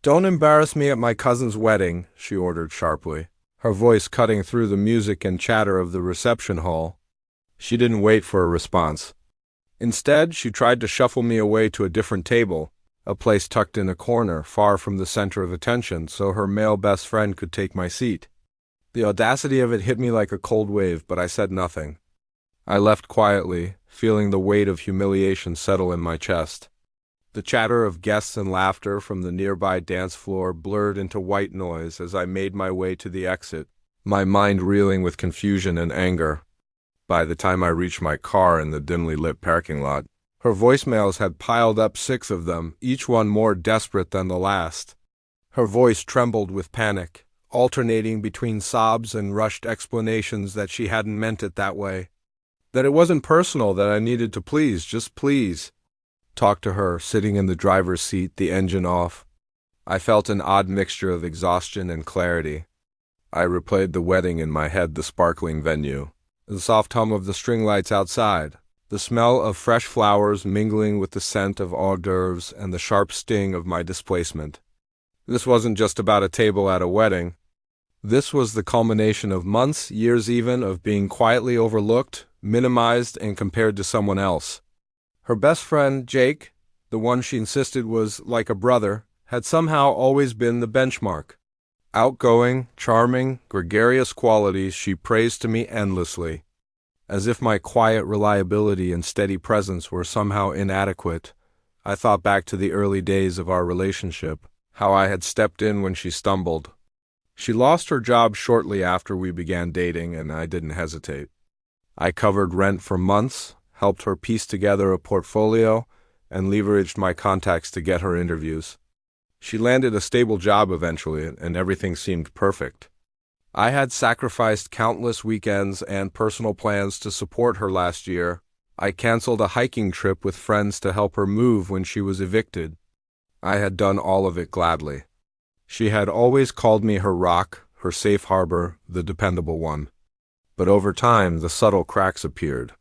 "Don't embarrass me at my cousin's wedding," she ordered sharply, her voice cutting through the music and chatter of the reception hall. She didn't wait for a response. Instead, she tried to shuffle me away to a different table, a place tucked in a corner, far from the center of attention, so her male best friend could take my seat. The audacity of it hit me like a cold wave, but I said nothing. I left quietly, feeling the weight of humiliation settle in my chest. The chatter of guests and laughter from the nearby dance floor blurred into white noise as I made my way to the exit, my mind reeling with confusion and anger. By the time I reached my car in the dimly lit parking lot, her voicemails had piled up 6 of them, each one more desperate than the last. Her voice trembled with panic, alternating between sobs and rushed explanations that she hadn't meant it that way. That it wasn't personal, that I needed to please, just please talk to her, sitting in the driver's seat, the engine off. I felt an odd mixture of exhaustion and clarity. I replayed the wedding in my head, the sparkling venue, the soft hum of the string lights outside, the smell of fresh flowers mingling with the scent of hors d'oeuvres and the sharp sting of my displacement. This wasn't just about a table at a wedding. This was the culmination of months, years even, of being quietly overlooked, minimized, and compared to someone else. Her best friend, Jake, the one she insisted was like a brother, had somehow always been the benchmark. Outgoing, charming, gregarious qualities she praised to me endlessly. As if my quiet reliability and steady presence were somehow inadequate, I thought back to the early days of our relationship, how I had stepped in when she stumbled. She lost her job shortly after we began dating, and I didn't hesitate. I covered rent for months, helped her piece together a portfolio, and leveraged my contacts to get her interviews. She landed a stable job eventually, and everything seemed perfect. I had sacrificed countless weekends and personal plans to support her last year. I canceled a hiking trip with friends to help her move when she was evicted. I had done all of it gladly. She had always called me her rock, her safe harbor, the dependable one. But over time, the subtle cracks appeared.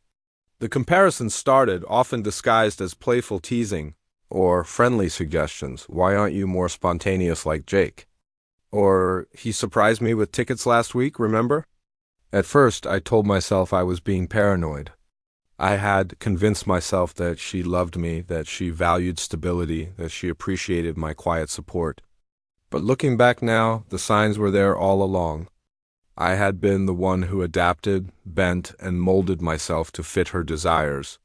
The comparisons started, often disguised as playful teasing, or friendly suggestions. "Why aren't you more spontaneous like Jake?" Or, "He surprised me with tickets last week, remember?" At first, I told myself I was being paranoid. I had convinced myself that she loved me, that she valued stability, that she appreciated my quiet support. But looking back now, the signs were there all along. I had been the one who adapted, bent, and molded myself to fit her desires.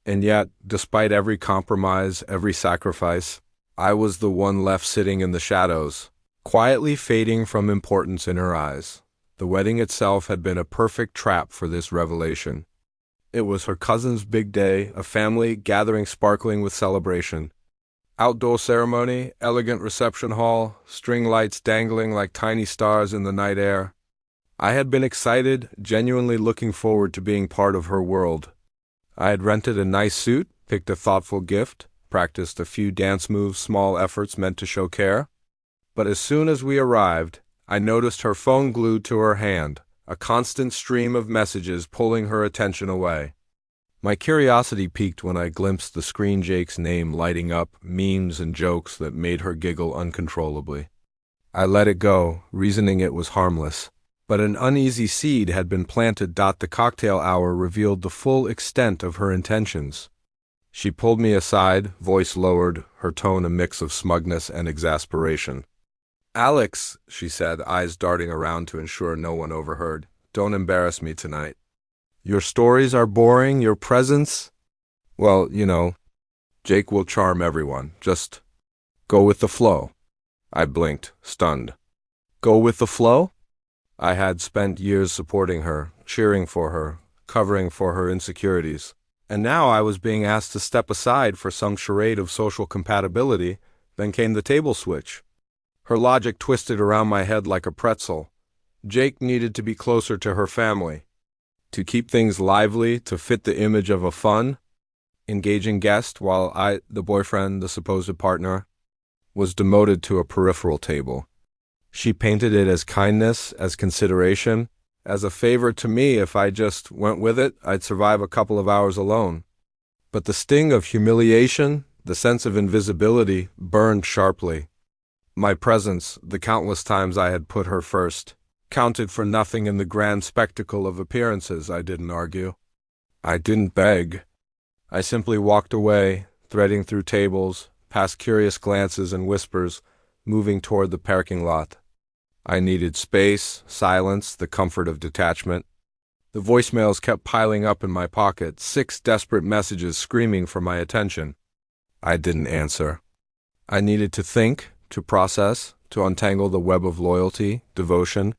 And yet, despite every compromise, every sacrifice, I was the one left sitting in the shadows, quietly fading from importance in her eyes. The wedding itself had been a perfect trap for this revelation. It was her cousin's big day, a family gathering sparkling with celebration. Outdoor ceremony, elegant reception hall, string lights dangling like tiny stars in the night air. I had been excited, genuinely looking forward to being part of her world. I had rented a nice suit, picked a thoughtful gift, practiced a few dance moves, small efforts meant to show care. But as soon as we arrived, I noticed her phone glued to her hand, a constant stream of messages pulling her attention away. My curiosity piqued when I glimpsed the screen Jake's name lighting up, memes and jokes that made her giggle uncontrollably. I let it go, reasoning it was harmless. But an uneasy seed had been planted. The cocktail hour revealed the full extent of her intentions. She pulled me aside, voice lowered, her tone a mix of smugness and exasperation. "Alex," she said, eyes darting around to ensure no one overheard, "don't embarrass me tonight. Your stories are boring, your presence, well, Jake will charm everyone. Just go with the flow." I blinked, stunned. Go with the flow? I had spent years supporting her, cheering for her, covering for her insecurities, and now I was being asked to step aside for some charade of social compatibility. Then came the table switch. Her logic twisted around my head like a pretzel. Jake needed to be closer to her family, to keep things lively, to fit the image of a fun, engaging guest, while I, the boyfriend, the supposed partner, was demoted to a peripheral table. She painted it as kindness, as consideration, as a favor to me. If I just went with it, I'd survive a couple of hours alone. But the sting of humiliation, the sense of invisibility, burned sharply. My presence, the countless times I had put her first, counted for nothing in the grand spectacle of appearances. I didn't argue. I didn't beg. I simply walked away, threading through tables, past curious glances and whispers, moving toward the parking lot. I needed space, silence, the comfort of detachment. The voicemails kept piling up in my pocket, 6 desperate messages screaming for my attention. I didn't answer. I needed to think, to process, to untangle the web of loyalty, devotion,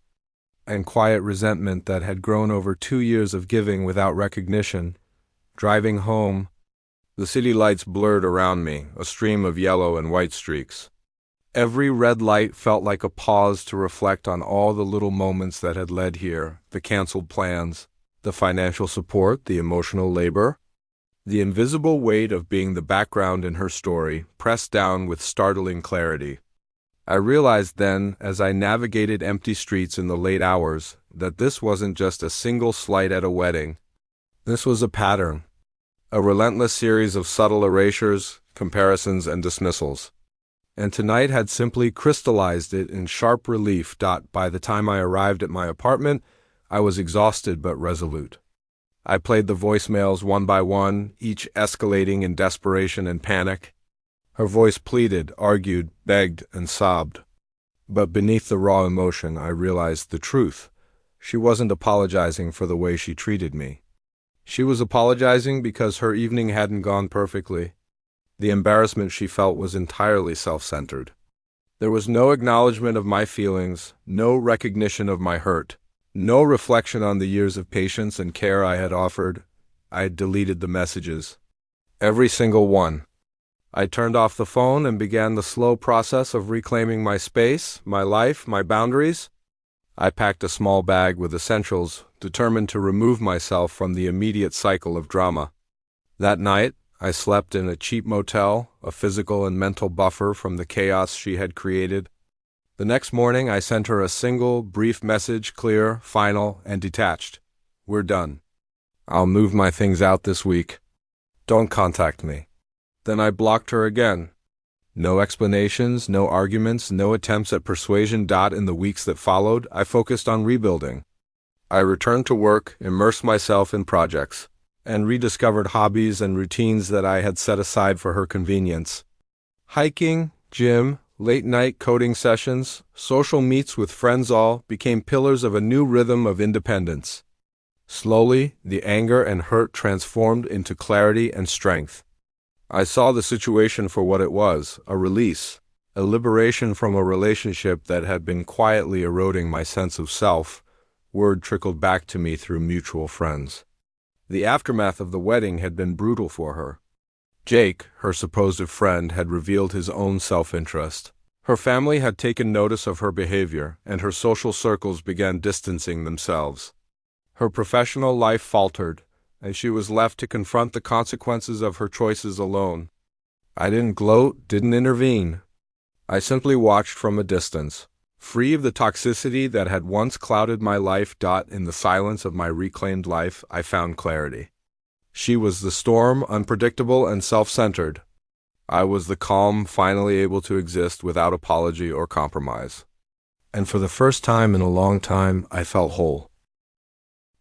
and quiet resentment that had grown over 2 years of giving without recognition. Driving home, the city lights blurred around me, a stream of yellow and white streaks. Every red light felt like a pause to reflect on all the little moments that had led here, the canceled plans, the financial support, the emotional labor. The invisible weight of being the background in her story pressed down with startling clarity. I realized then, as I navigated empty streets in the late hours, that this wasn't just a single slight at a wedding. This was a pattern, a relentless series of subtle erasures, comparisons, and dismissals. And tonight had simply crystallized it in sharp relief. By the time I arrived at my apartment, I was exhausted but resolute. I played the voicemails one by one, each escalating in desperation and panic. Her voice pleaded, argued, begged, and sobbed. But beneath the raw emotion, I realized the truth. She wasn't apologizing for the way she treated me. She was apologizing because her evening hadn't gone perfectly. The embarrassment she felt was entirely self-centered. There was no acknowledgement of my feelings, no recognition of my hurt, no reflection on the years of patience and care I had offered. I had deleted the messages. Every single one. I turned off the phone and began the slow process of reclaiming my space, my life, my boundaries. I packed a small bag with essentials, determined to remove myself from the immediate cycle of drama. That night, I slept in a cheap motel, a physical and mental buffer from the chaos she had created. The next morning, I sent her a single, brief message, clear, final, and detached. We're done. I'll move my things out this week. Don't contact me. Then I blocked her again. No explanations, no arguments, no attempts at persuasion. In the weeks that followed, I focused on rebuilding. I returned to work, immersed myself in projects, and rediscovered hobbies and routines that I had set aside for her convenience. Hiking, gym, late-night coding sessions, social meets with friends all became pillars of a new rhythm of independence. Slowly, the anger and hurt transformed into clarity and strength. I saw the situation for what it was, a release, a liberation from a relationship that had been quietly eroding my sense of self. Word trickled back to me through mutual friends. The aftermath of the wedding had been brutal for her. Jake, her supposed friend, had revealed his own self-interest. Her family had taken notice of her behavior, and her social circles began distancing themselves. Her professional life faltered, and she was left to confront the consequences of her choices alone. I didn't gloat, didn't intervene. I simply watched from a distance, free of the toxicity that had once clouded my life. In the silence of my reclaimed life, I found clarity. She was the storm, unpredictable and self-centered. I was the calm, finally able to exist without apology or compromise. And for the first time in a long time, I felt whole.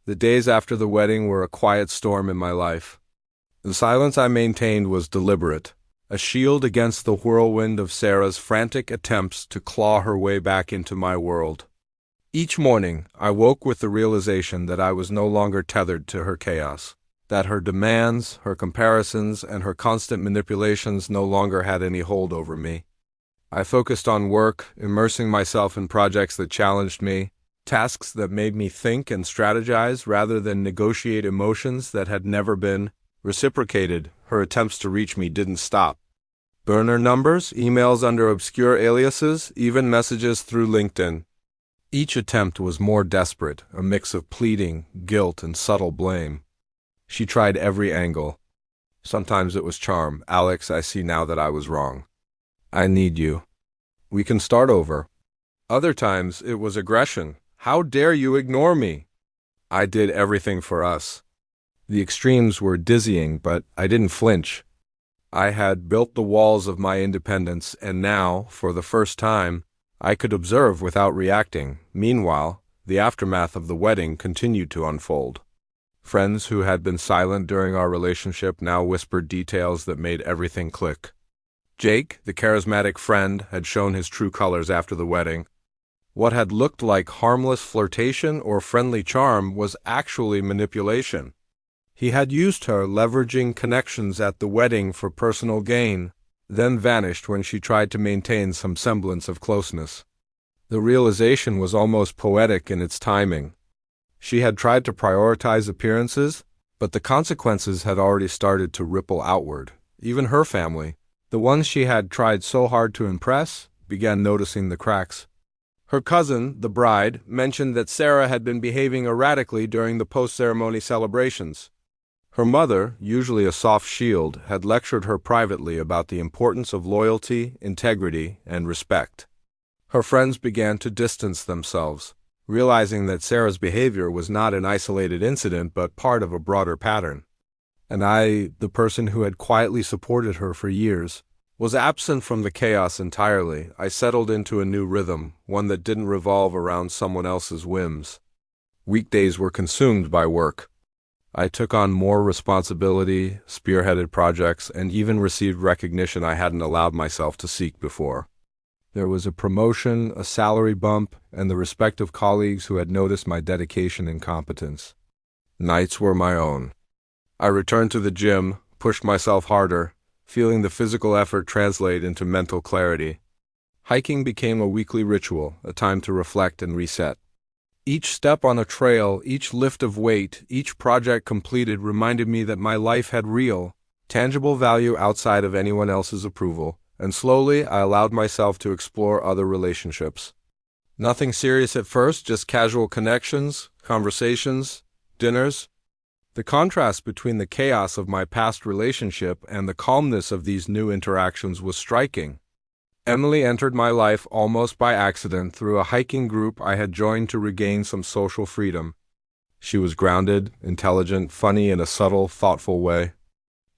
The days after the wedding were a quiet storm in my life. The silence I maintained was deliberate, a shield against the whirlwind of Sarah's frantic attempts to claw her way back into my world. Each morning, I woke with the realization that I was no longer tethered to her chaos, that her demands, her comparisons, and her constant manipulations no longer had any hold over me. I focused on work, immersing myself in projects that challenged me, tasks that made me think and strategize rather than negotiate emotions that had never been reciprocated. Her attempts to reach me didn't stop. Burner numbers, emails under obscure aliases, even messages through LinkedIn. Each attempt was more desperate, a mix of pleading, guilt, and subtle blame. She tried every angle. Sometimes it was charm. Alex, I see now that I was wrong. I need you. We can start over. Other times it was aggression. How dare you ignore me? I did everything for us. The extremes were dizzying, but I didn't flinch. I had built the walls of my independence, and now, for the first time, I could observe without reacting. Meanwhile, the aftermath of the wedding continued to unfold. Friends who had been silent during our relationship now whispered details that made everything click. Jake, the charismatic friend, had shown his true colors after the wedding. What had looked like harmless flirtation or friendly charm was actually manipulation. He had used her, leveraging connections at the wedding for personal gain, then vanished when she tried to maintain some semblance of closeness. The realization was almost poetic in its timing. She had tried to prioritize appearances, but the consequences had already started to ripple outward. Even her family, the ones she had tried so hard to impress, began noticing the cracks. Her cousin, the bride, mentioned that Sarah had been behaving erratically during the post-ceremony celebrations. Her mother, usually a soft shield, had lectured her privately about the importance of loyalty, integrity, and respect. Her friends began to distance themselves, realizing that Sarah's behavior was not an isolated incident but part of a broader pattern. And I, the person who had quietly supported her for years, was absent from the chaos entirely. I settled into a new rhythm, one that didn't revolve around someone else's whims. Weekdays were consumed by work. I took on more responsibility, spearheaded projects, and even received recognition I hadn't allowed myself to seek before. There was a promotion, a salary bump, and the respect of colleagues who had noticed my dedication and competence. Nights were my own. I returned to the gym, pushed myself harder, feeling the physical effort translate into mental clarity. Hiking became a weekly ritual, a time to reflect and reset. Each step on a trail, each lift of weight, each project completed reminded me that my life had real, tangible value outside of anyone else's approval, and slowly I allowed myself to explore other relationships. Nothing serious at first, just casual connections, conversations, dinners. The contrast between the chaos of my past relationship and the calmness of these new interactions was striking. Emily entered my life almost by accident through a hiking group I had joined to regain some social freedom. She was grounded, intelligent, funny in a subtle, thoughtful way.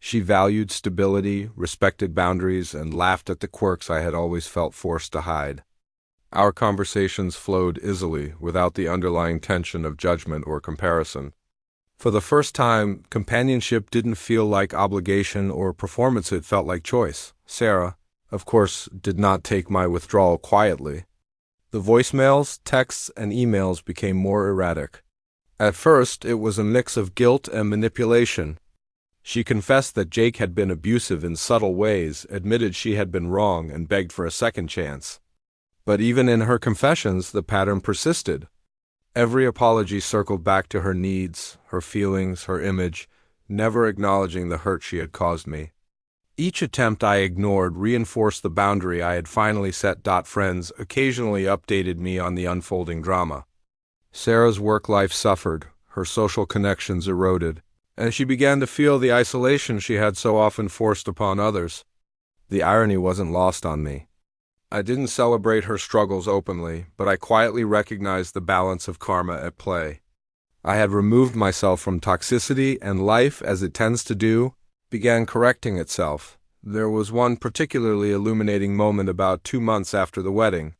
She valued stability, respected boundaries, and laughed at the quirks I had always felt forced to hide. Our conversations flowed easily, without the underlying tension of judgment or comparison. For the first time, companionship didn't feel like obligation or performance, it felt like choice. Sarah, of course, did not take my withdrawal quietly. The voicemails, texts, and emails became more erratic. At first, it was a mix of guilt and manipulation. She confessed that Jake had been abusive in subtle ways, admitted she had been wrong, and begged for a second chance. But even in her confessions, the pattern persisted. Every apology circled back to her needs, her feelings, her image, never acknowledging the hurt she had caused me. Each attempt I ignored reinforced the boundary I had finally set. Friends occasionally updated me on the unfolding drama. Sarah's work life suffered, her social connections eroded, and she began to feel the isolation she had so often forced upon others. The irony wasn't lost on me. I didn't celebrate her struggles openly, but I quietly recognized the balance of karma at play. I had removed myself from toxicity, and life, as it tends to do, began correcting itself. There was one particularly illuminating moment about 2 months after the wedding.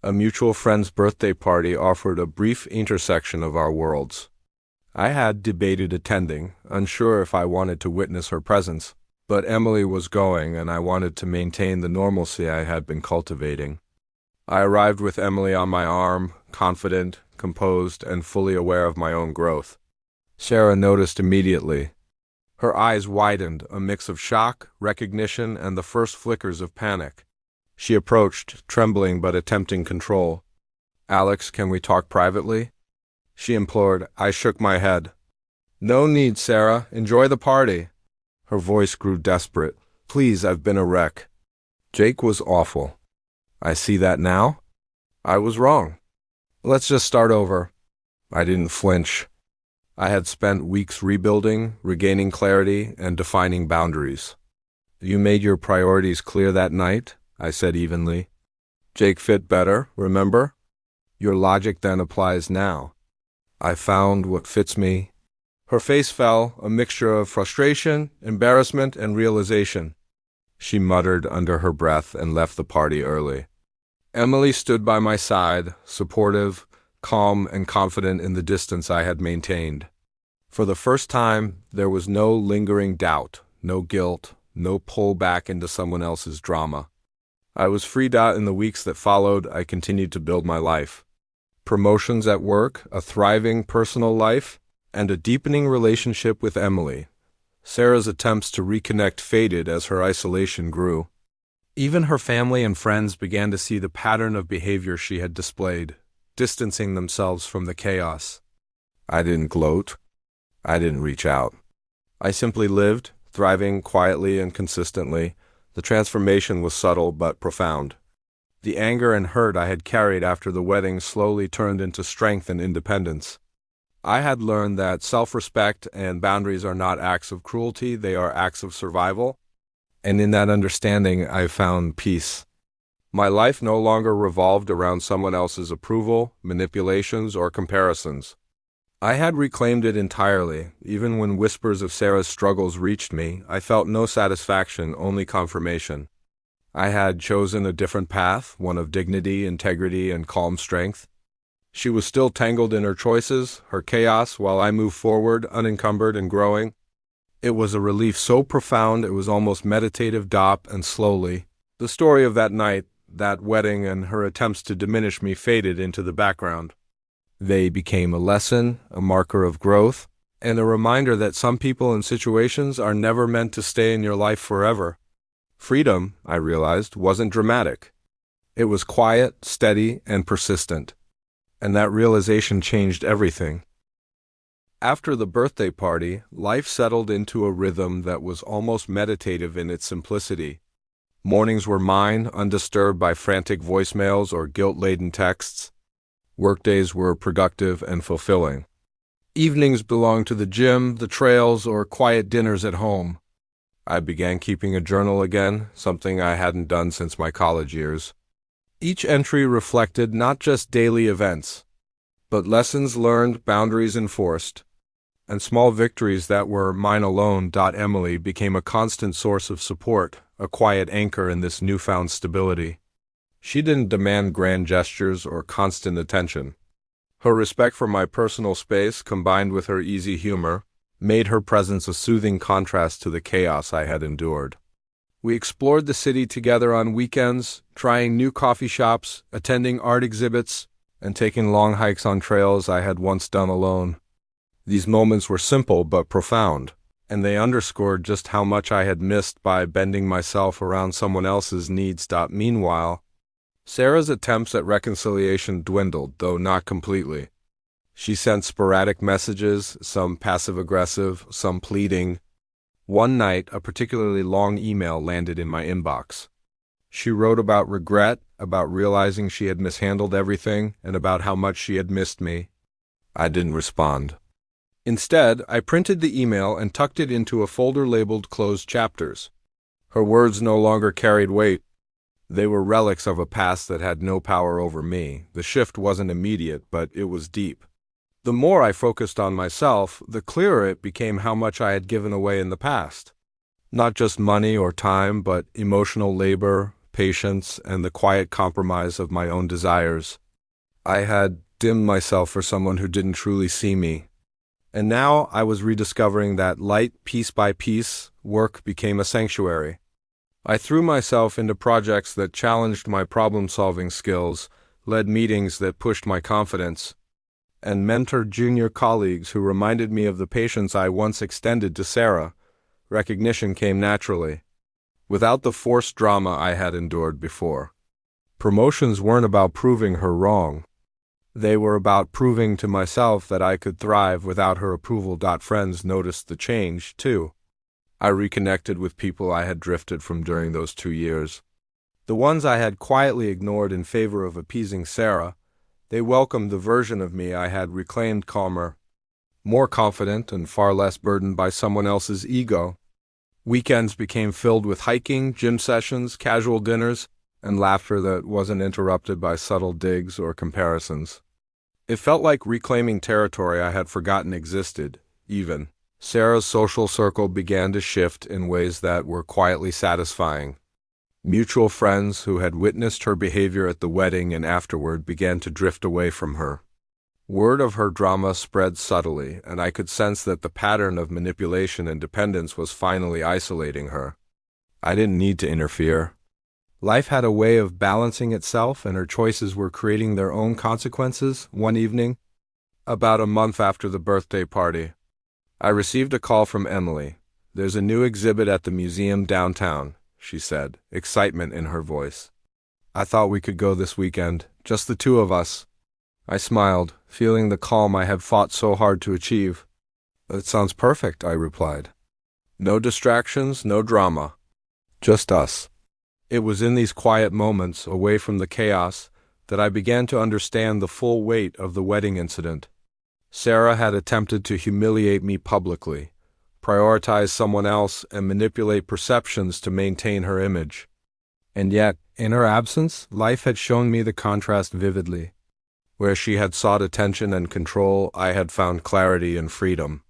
A mutual friend's birthday party offered a brief intersection of our worlds. I had debated attending, unsure if I wanted to witness her presence, but Emily was going, and I wanted to maintain the normalcy I had been cultivating. I arrived with Emily on my arm, confident, composed, and fully aware of my own growth. Sarah noticed immediately. Her eyes widened, a mix of shock, recognition, and the first flickers of panic. She approached, trembling but attempting control. "Alex, can we talk privately?" she implored. I shook my head. "No need, Sarah. Enjoy the party." Her voice grew desperate. "Please, I've been a wreck. Jake was awful. I see that now. I was wrong. Let's just start over." I didn't flinch. I had spent weeks rebuilding, regaining clarity, and defining boundaries. "You made your priorities clear that night," I said evenly. "Jake fit better, remember? Your logic then applies now." "I found what fits me." Her face fell, a mixture of frustration, embarrassment, and realization. she muttered under her breath and left the party early. Emily stood by my side, supportive, calm, and confident in the distance I had maintained. For the first time, there was no lingering doubt, no guilt, no pull back into someone else's drama. I was freed out. In the weeks that followed, I continued to build my life. Promotions at work, a thriving personal life, and a deepening relationship with Emily. Sarah's attempts to reconnect faded as her isolation grew. Even her family and friends began to see the pattern of behavior she had displayed, distancing themselves from the chaos. I didn't gloat. I didn't reach out. I simply lived, thriving quietly and consistently. The transformation was subtle but profound. The anger and hurt I had carried after the wedding slowly turned into strength and independence. I had learned that self-respect and boundaries are not acts of cruelty, they are acts of survival. And in that understanding, I found peace. My life no longer revolved around someone else's approval, manipulations, or comparisons. I had reclaimed it entirely. Even when whispers of Sarah's struggles reached me, I felt no satisfaction, only confirmation. I had chosen a different path, one of dignity, integrity, and calm strength. She was still tangled in her choices, her chaos, while I moved forward, unencumbered and growing. It was a relief so profound it was almost meditative. And slowly, the story of that night, that wedding, and her attempts to diminish me faded into the background. They became a lesson, a marker of growth, and a reminder that some people and situations are never meant to stay in your life forever. Freedom, I realized, wasn't dramatic. It was quiet, steady, and persistent. And that realization changed everything. After the birthday party, life settled into a rhythm that was almost meditative in its simplicity. Mornings were mine, undisturbed by frantic voicemails or guilt-laden texts. Workdays were productive and fulfilling. Evenings belonged to the gym, the trails, or quiet dinners at home. I began keeping a journal again, something I hadn't done since my college years. Each entry reflected not just daily events, but lessons learned, boundaries enforced, and small victories that were mine alone. Emily became a constant source of support, a quiet anchor in this newfound stability. She didn't demand grand gestures or constant attention. Her respect for my personal space, combined with her easy humor, made her presence a soothing contrast to the chaos I had endured. We explored the city together on weekends, trying new coffee shops, attending art exhibits, and taking long hikes on trails I had once done alone. These moments were simple but profound, and they underscored just how much I had missed by bending myself around someone else's needs. Meanwhile, Sarah's attempts at reconciliation dwindled, though not completely. She sent sporadic messages, some passive-aggressive, some pleading. One night, a particularly long email landed in my inbox. She wrote about regret, about realizing she had mishandled everything, and about how much she had missed me. I didn't respond. Instead, I printed the email and tucked it into a folder labeled Closed Chapters. Her words no longer carried weight. They were relics of a past that had no power over me. The shift wasn't immediate, but it was deep. The more I focused on myself, the clearer it became how much I had given away in the past. Not just money or time, but emotional labor, patience, and the quiet compromise of my own desires. I had dimmed myself for someone who didn't truly see me. And now I was rediscovering that light, piece by piece, work became a sanctuary. I threw myself into projects that challenged my problem-solving skills, led meetings that pushed my confidence, and mentored junior colleagues who reminded me of the patience I once extended to Sarah. Recognition came naturally, without the forced drama I had endured before. Promotions weren't about proving her wrong. They were about proving to myself that I could thrive without her approval. Friends noticed the change, too. I reconnected with people I had drifted from during those 2 years. The ones I had quietly ignored in favor of appeasing Sarah. They welcomed the version of me I had reclaimed, calmer, more confident, and far less burdened by someone else's ego. Weekends became filled with hiking, gym sessions, casual dinners, and laughter that wasn't interrupted by subtle digs or comparisons. It felt like reclaiming territory I had forgotten existed, even. Sarah's social circle began to shift in ways that were quietly satisfying. Mutual friends who had witnessed her behavior at the wedding and afterward began to drift away from her. Word of her drama spread subtly, and I could sense that the pattern of manipulation and dependence was finally isolating her. I didn't need to interfere. Life had a way of balancing itself, and her choices were creating their own consequences. One evening, about a month after the birthday party, I received a call from Emily. "There's a new exhibit at the museum downtown," she said, excitement in her voice. "I thought we could go this weekend, just the two of us." I smiled, feeling the calm I had fought so hard to achieve. "That sounds perfect," I replied. "No distractions, no drama. Just us." It was in these quiet moments, away from the chaos, that I began to understand the full weight of the wedding incident. Sarah had attempted to humiliate me publicly, prioritize someone else, and manipulate perceptions to maintain her image. And yet, in her absence, life had shown me the contrast vividly. Where she had sought attention and control, I had found clarity and freedom.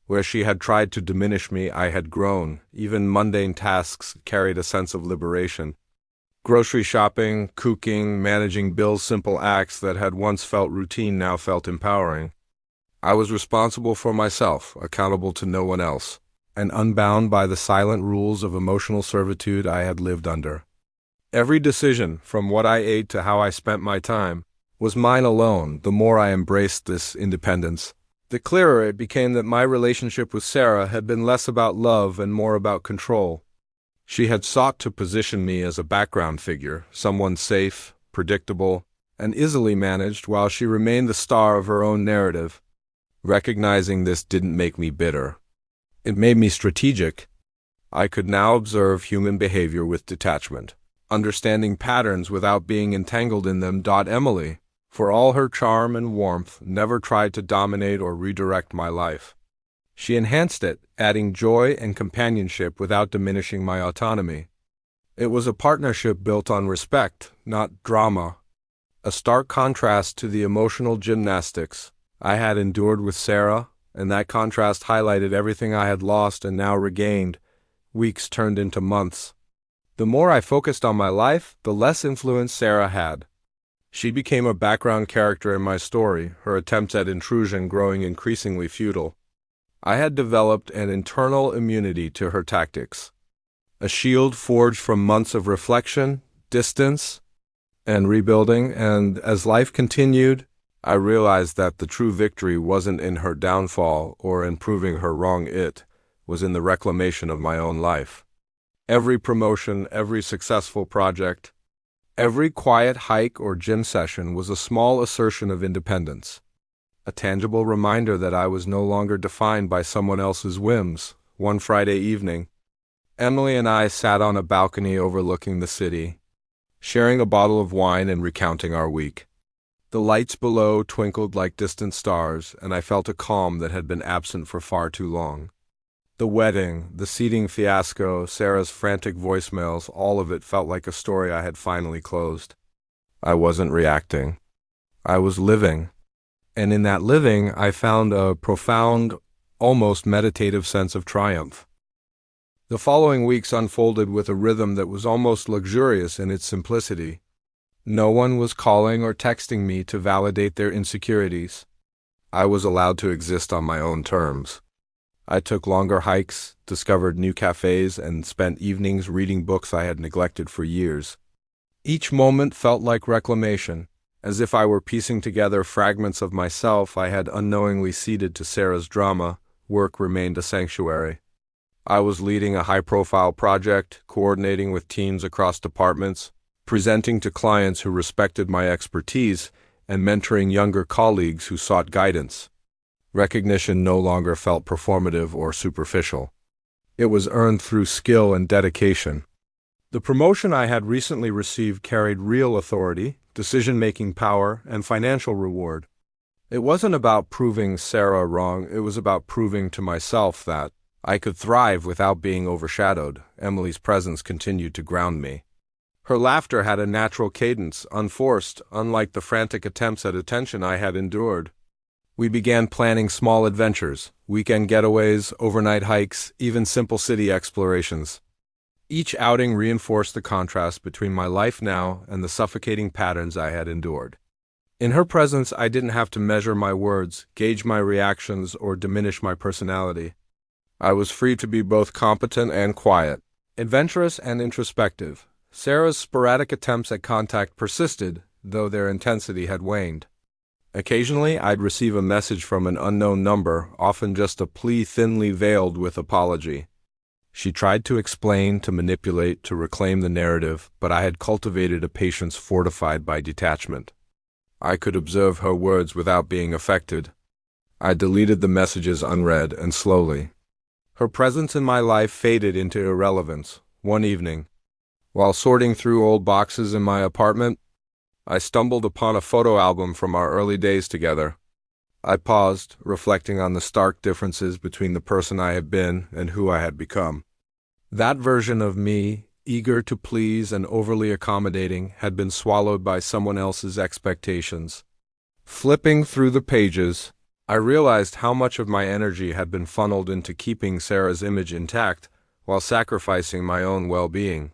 Where she had tried to diminish me, I had grown. Even mundane tasks carried a sense of liberation. Grocery shopping, cooking, managing bills, simple acts that had once felt routine now felt empowering. I was responsible for myself, accountable to no one else, and unbound by the silent rules of emotional servitude I had lived under. Every decision, from what I ate to how I spent my time, was mine alone. The more I embraced this independence, the clearer it became that my relationship with Sarah had been less about love and more about control. She had sought to position me as a background figure, someone safe, predictable, and easily managed, while she remained the star of her own narrative. Recognizing this didn't make me bitter. It made me strategic. I could now observe human behavior with detachment, understanding patterns without being entangled in them. Emily, for all her charm and warmth, never tried to dominate or redirect my life. She enhanced it, adding joy and companionship without diminishing my autonomy. It was a partnership built on respect, not drama, a stark contrast to the emotional gymnastics I had endured with Sarah, and that contrast highlighted everything I had lost and now regained. Weeks turned into months. The more I focused on my life, the less influence Sarah had. She became a background character in my story, her attempts at intrusion growing increasingly futile. I had developed an internal immunity to her tactics, a shield forged from months of reflection, distance, and rebuilding, and as life continued, I realized that the true victory wasn't in her downfall or in proving her wrong. It was in the reclamation of my own life. Every promotion, every successful project, every quiet hike or gym session was a small assertion of independence, a tangible reminder that I was no longer defined by someone else's whims. One Friday evening, Emily and I sat on a balcony overlooking the city, sharing a bottle of wine and recounting our week. The lights below twinkled like distant stars, and I felt a calm that had been absent for far too long. The wedding, the seating fiasco, Sarah's frantic voicemails, all of it felt like a story I had finally closed. I wasn't reacting. I was living. And in that living, I found a profound, almost meditative sense of triumph. The following weeks unfolded with a rhythm that was almost luxurious in its simplicity. No one was calling or texting me to validate their insecurities. I was allowed to exist on my own terms. I took longer hikes, discovered new cafes, and spent evenings reading books I had neglected for years. Each moment felt like reclamation, as if I were piecing together fragments of myself I had unknowingly ceded to Sarah's drama. Work remained a sanctuary. I was leading a high-profile project, coordinating with teams across departments, presenting to clients who respected my expertise, and mentoring younger colleagues who sought guidance. Recognition no longer felt performative or superficial. It was earned through skill and dedication. The promotion I had recently received carried real authority, decision-making power, and financial reward. It wasn't about proving Sarah wrong, it was about proving to myself that I could thrive without being overshadowed. Emily's presence continued to ground me. Her laughter had a natural cadence, unforced, unlike the frantic attempts at attention I had endured. We began planning small adventures, weekend getaways, overnight hikes, even simple city explorations. Each outing reinforced the contrast between my life now and the suffocating patterns I had endured. In her presence, I didn't have to measure my words, gauge my reactions, or diminish my personality. I was free to be both competent and quiet, adventurous and introspective. Sarah's sporadic attempts at contact persisted, though their intensity had waned. Occasionally, I'd receive a message from an unknown number, often just a plea thinly veiled with apology. She tried to explain, to manipulate, to reclaim the narrative, but I had cultivated a patience fortified by detachment. I could observe her words without being affected. I deleted the messages unread, and slowly. Her presence in my life faded into irrelevance. One evening, while sorting through old boxes in my apartment, I stumbled upon a photo album from our early days together. I paused, reflecting on the stark differences between the person I had been and who I had become. That version of me, eager to please and overly accommodating, had been swallowed by someone else's expectations. Flipping through the pages, I realized how much of my energy had been funneled into keeping Sarah's image intact while sacrificing my own well-being.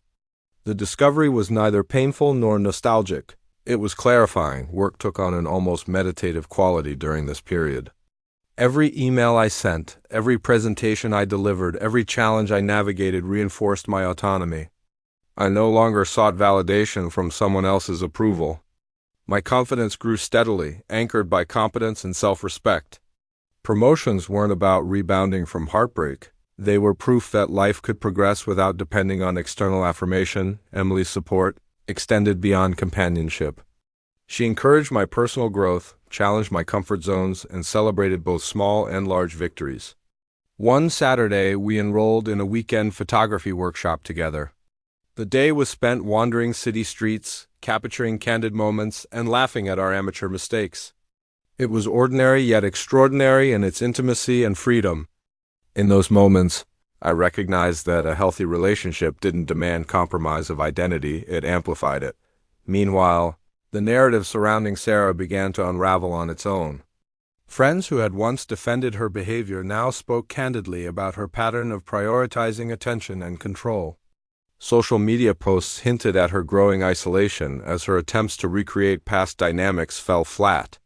The discovery was neither painful nor nostalgic. It was clarifying. Work took on an almost meditative quality during this period. Every email I sent, every presentation I delivered, every challenge I navigated reinforced my autonomy. I no longer sought validation from someone else's approval. My confidence grew steadily, anchored by competence and self-respect. Promotions weren't about rebounding from heartbreak. They were proof that life could progress without depending on external affirmation. Emily's support extended beyond companionship. She encouraged my personal growth, challenged my comfort zones, and celebrated both small and large victories. One Saturday, we enrolled in a weekend photography workshop together. The day was spent wandering city streets, capturing candid moments, and laughing at our amateur mistakes. It was ordinary yet extraordinary in its intimacy and freedom. In those moments, I recognized that a healthy relationship didn't demand compromise of identity, it amplified it. Meanwhile, the narrative surrounding Sarah began to unravel on its own. Friends who had once defended her behavior now spoke candidly about her pattern of prioritizing attention and control. Social media posts hinted at her growing isolation as her attempts to recreate past dynamics fell flat.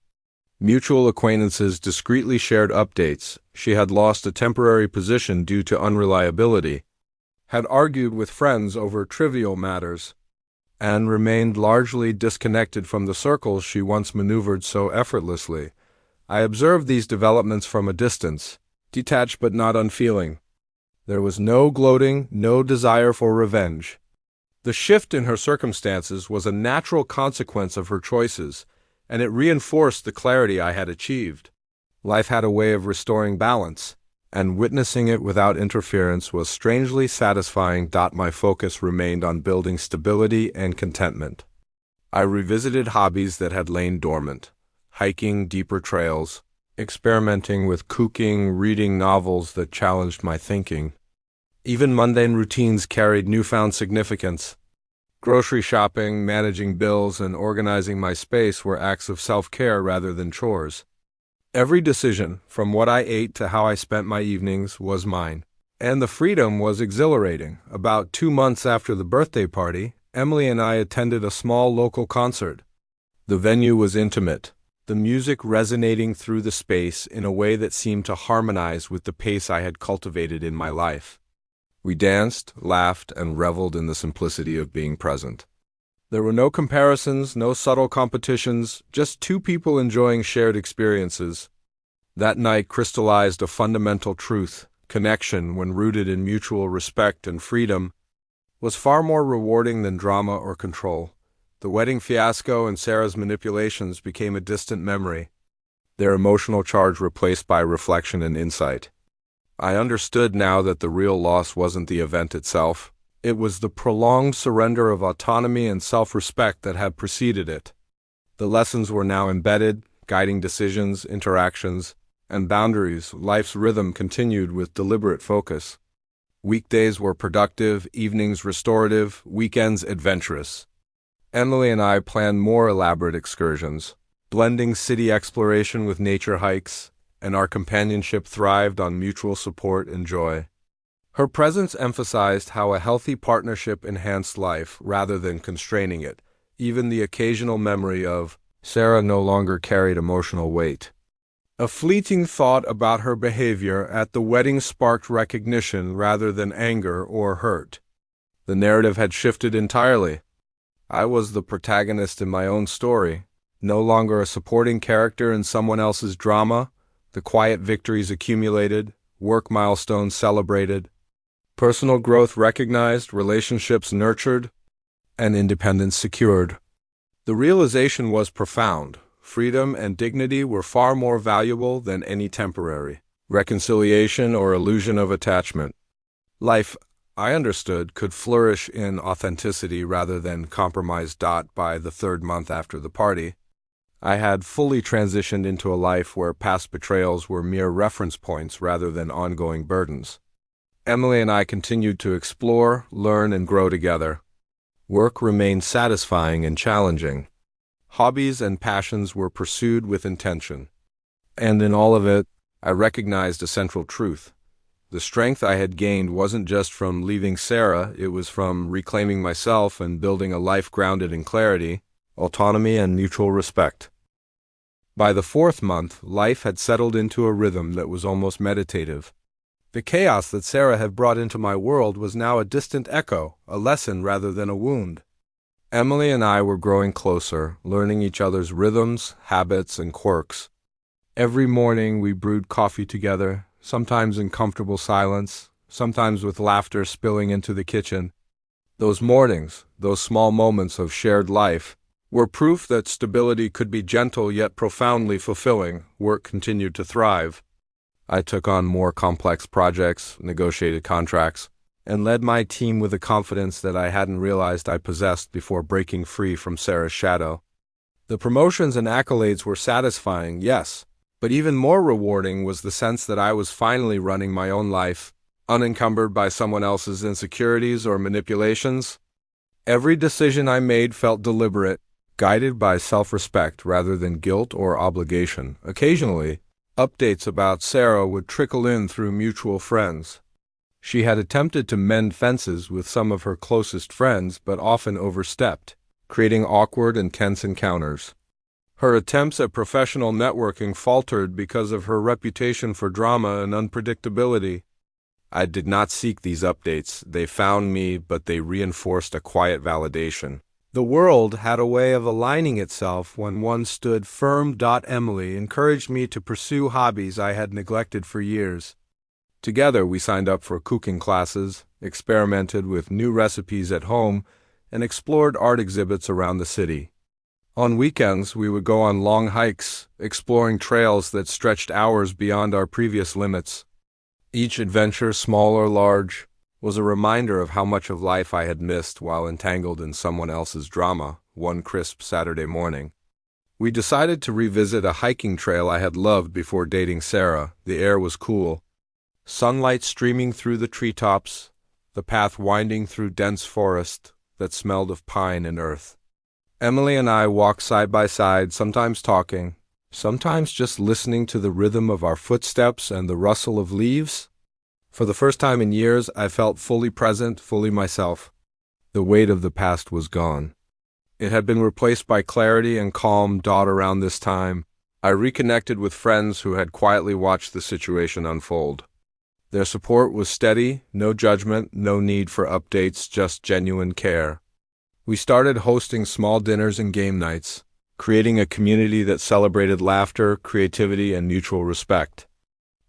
Mutual acquaintances discreetly shared updates. She had lost a temporary position due to unreliability, had argued with friends over trivial matters, and remained largely disconnected from the circles she once maneuvered so effortlessly. I observed these developments from a distance, detached but not unfeeling. There was no gloating, no desire for revenge. The shift in her circumstances was a natural consequence of her choices, and it reinforced the clarity I had achieved. Life had a way of restoring balance, and witnessing it without interference was strangely satisfying. My focus remained on building stability and contentment. I revisited hobbies that had lain dormant, hiking deeper trails, experimenting with cooking, reading novels that challenged my thinking. Even mundane routines carried newfound significance. Grocery shopping, managing bills, and organizing my space were acts of self-care rather than chores. Every decision, from what I ate to how I spent my evenings, was mine. And the freedom was exhilarating. About 2 months after the birthday party, Emily and I attended a small local concert. The venue was intimate, the music resonating through the space in a way that seemed to harmonize with the pace I had cultivated in my life. We danced, laughed, and reveled in the simplicity of being present. There were no comparisons, no subtle competitions, just two people enjoying shared experiences. That night crystallized a fundamental truth. Connection, when rooted in mutual respect and freedom, was far more rewarding than drama or control. The wedding fiasco and Sarah's manipulations became a distant memory, their emotional charge replaced by reflection and insight. I understood now that the real loss wasn't the event itself. It was the prolonged surrender of autonomy and self-respect that had preceded it. The lessons were now embedded, guiding decisions, interactions, and boundaries. Life's rhythm continued with deliberate focus. Weekdays were productive, evenings restorative, weekends adventurous. Emily and I planned more elaborate excursions. blending city exploration with nature hikes, and our companionship thrived on mutual support and joy. Her presence emphasized how a healthy partnership enhanced life rather than constraining it. Even the occasional memory of Sarah no longer carried emotional weight. A fleeting thought about her behavior at the wedding sparked recognition rather than anger or hurt. The narrative had shifted entirely. I was the protagonist in my own story, no longer a supporting character in someone else's drama. The quiet victories accumulated, work milestones celebrated, personal growth recognized, relationships nurtured, and independence secured. The realization was profound. Freedom and dignity were far more valuable than any temporary reconciliation or illusion of attachment. Life, I understood, could flourish in authenticity rather than compromise. By the third month after the party, I had fully transitioned into a life where past betrayals were mere reference points rather than ongoing burdens. Emily and I continued to explore, learn, and grow together. Work remained satisfying and challenging. Hobbies and passions were pursued with intention. And in all of it, I recognized a central truth. The strength I had gained wasn't just from leaving Sarah, it was from reclaiming myself and building a life grounded in clarity, autonomy, and mutual respect. By the fourth month, life had settled into a rhythm that was almost meditative. The chaos that Sarah had brought into my world was now a distant echo, a lesson rather than a wound. Emily and I were growing closer, learning each other's rhythms, habits, and quirks. Every morning we brewed coffee together, sometimes in comfortable silence, sometimes with laughter spilling into the kitchen. Those mornings, those small moments of shared life, were proof that stability could be gentle yet profoundly fulfilling. Work continued to thrive. I took on more complex projects, negotiated contracts, and led my team with a confidence that I hadn't realized I possessed before breaking free from Sarah's shadow. The promotions and accolades were satisfying, yes, but even more rewarding was the sense that I was finally running my own life, unencumbered by someone else's insecurities or manipulations. Every decision I made felt deliberate, guided by self-respect rather than guilt or obligation. Occasionally, updates about Sarah would trickle in through mutual friends. She had attempted to mend fences with some of her closest friends, but often overstepped, creating awkward and tense encounters. Her attempts at professional networking faltered because of her reputation for drama and unpredictability. I did not seek these updates. They found me, but they reinforced a quiet validation. The world had a way of aligning itself when one stood firm. Emily encouraged me to pursue hobbies I had neglected for years. Together we signed up for cooking classes, experimented with new recipes at home, and explored art exhibits around the city. On weekends we would go on long hikes, exploring trails that stretched hours beyond our previous limits. Each adventure, small or large, was a reminder of how much of life I had missed while entangled in someone else's drama. One crisp Saturday morning, we decided to revisit a hiking trail I had loved before dating Sarah. The air was cool, sunlight streaming through the treetops, the path winding through dense forest that smelled of pine and earth. Emily and I walked side by side, sometimes talking, sometimes just listening to the rhythm of our footsteps and the rustle of leaves. For the first time in years, I felt fully present, fully myself. The weight of the past was gone. It had been replaced by clarity and calm. Around this time, I reconnected with friends who had quietly watched the situation unfold. Their support was steady, no judgment, no need for updates, just genuine care. We started hosting small dinners and game nights, creating a community that celebrated laughter, creativity, and mutual respect.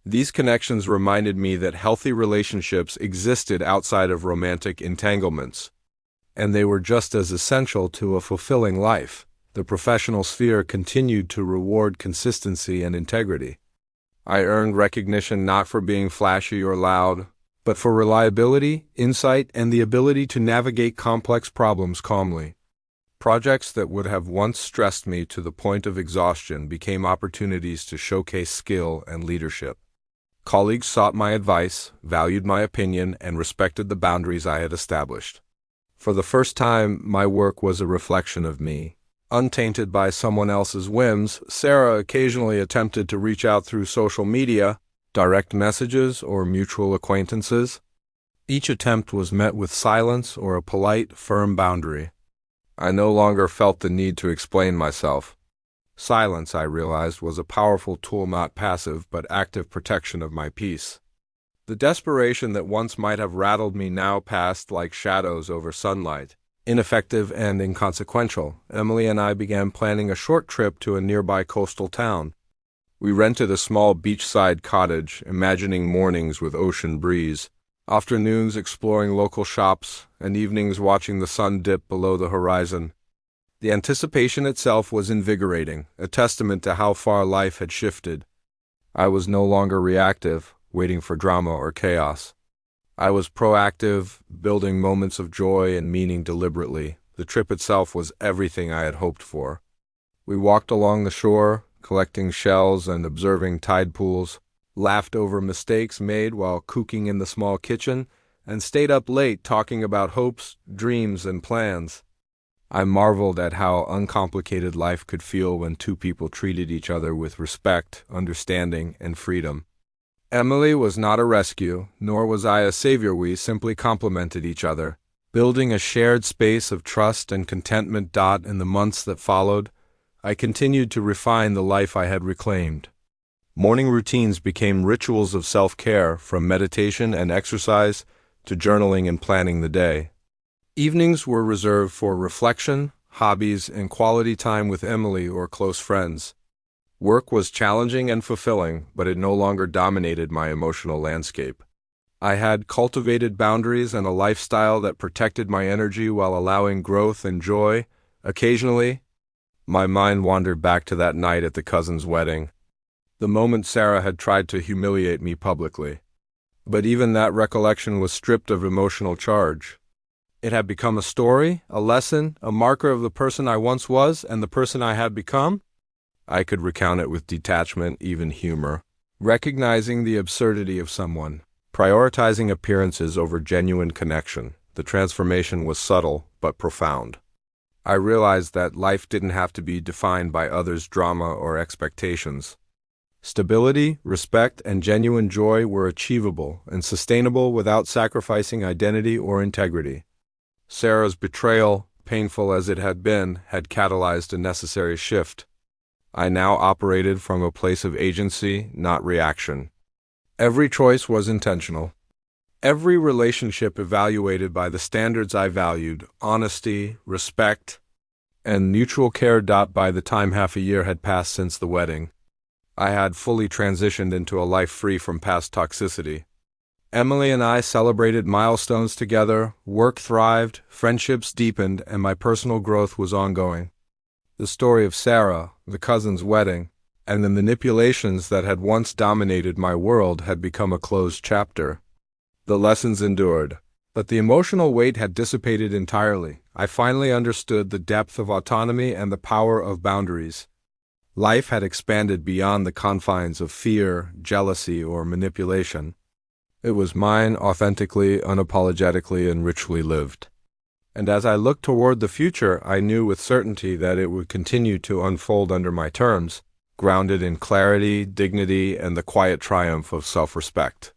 These connections reminded me that healthy relationships existed outside of romantic entanglements, and they were just as essential to a fulfilling life. The professional sphere continued to reward consistency and integrity. I earned recognition not for being flashy or loud, but for reliability, insight, and the ability to navigate complex problems calmly. Projects that would have once stressed me to the point of exhaustion became opportunities to showcase skill and leadership. Colleagues sought my advice, valued my opinion, and respected the boundaries I had established. For the first time, my work was a reflection of me. Untainted by someone else's whims, Sarah occasionally attempted to reach out through social media, direct messages, or mutual acquaintances. Each attempt was met with silence or a polite, firm boundary. I no longer felt the need to explain myself. Silence, I realized, was a powerful tool, not passive but active protection of my peace. The desperation that once might have rattled me now passed like shadows over sunlight. Ineffective and inconsequential, Emily and I began planning a short trip to a nearby coastal town. We rented a small beachside cottage, imagining mornings with ocean breeze, afternoons exploring local shops, and evenings watching the sun dip below the horizon. The anticipation itself was invigorating, a testament to how far life had shifted. I was no longer reactive, waiting for drama or chaos. I was proactive, building moments of joy and meaning deliberately. The trip itself was everything I had hoped for. We walked along the shore, collecting shells and observing tide pools, laughed over mistakes made while cooking in the small kitchen, and stayed up late talking about hopes, dreams, and plans. I marveled at how uncomplicated life could feel when two people treated each other with respect, understanding, and freedom. Emily was not a rescue, nor was I a savior. We simply complemented each other, building a shared space of trust and contentment. In the months that followed, I continued to refine the life I had reclaimed. Morning routines became rituals of self-care, from meditation and exercise to journaling and planning the day. Evenings were reserved for reflection, hobbies, and quality time with Emily or close friends. Work was challenging and fulfilling, but it no longer dominated my emotional landscape. I had cultivated boundaries and a lifestyle that protected my energy while allowing growth and joy. Occasionally, my mind wandered back to that night at the cousin's wedding, the moment Sarah had tried to humiliate me publicly. But even that recollection was stripped of emotional charge. It had become a story, a lesson, a marker of the person I once was and the person I had become. I could recount it with detachment, even humor, recognizing the absurdity of someone, prioritizing appearances over genuine connection. The transformation was subtle but profound. I realized that life didn't have to be defined by others' drama or expectations. Stability, respect, and genuine joy were achievable and sustainable without sacrificing identity or integrity. Sarah's betrayal, painful as it had been, had catalyzed a necessary shift. I now operated from a place of agency, not reaction. Every choice was intentional. Every relationship evaluated by the standards I valued: honesty, respect, and mutual care. By the time half a year had passed since the wedding, I had fully transitioned into a life free from past toxicity. Emily and I celebrated milestones together, work thrived, friendships deepened, and my personal growth was ongoing. The story of Sarah, the cousin's wedding, and the manipulations that had once dominated my world had become a closed chapter. The lessons endured, but the emotional weight had dissipated entirely. I finally understood the depth of autonomy and the power of boundaries. Life had expanded beyond the confines of fear, jealousy, or manipulation. It was mine authentically, unapologetically, and richly lived. And as I looked toward the future, I knew with certainty that it would continue to unfold under my terms, grounded in clarity, dignity, and the quiet triumph of self-respect.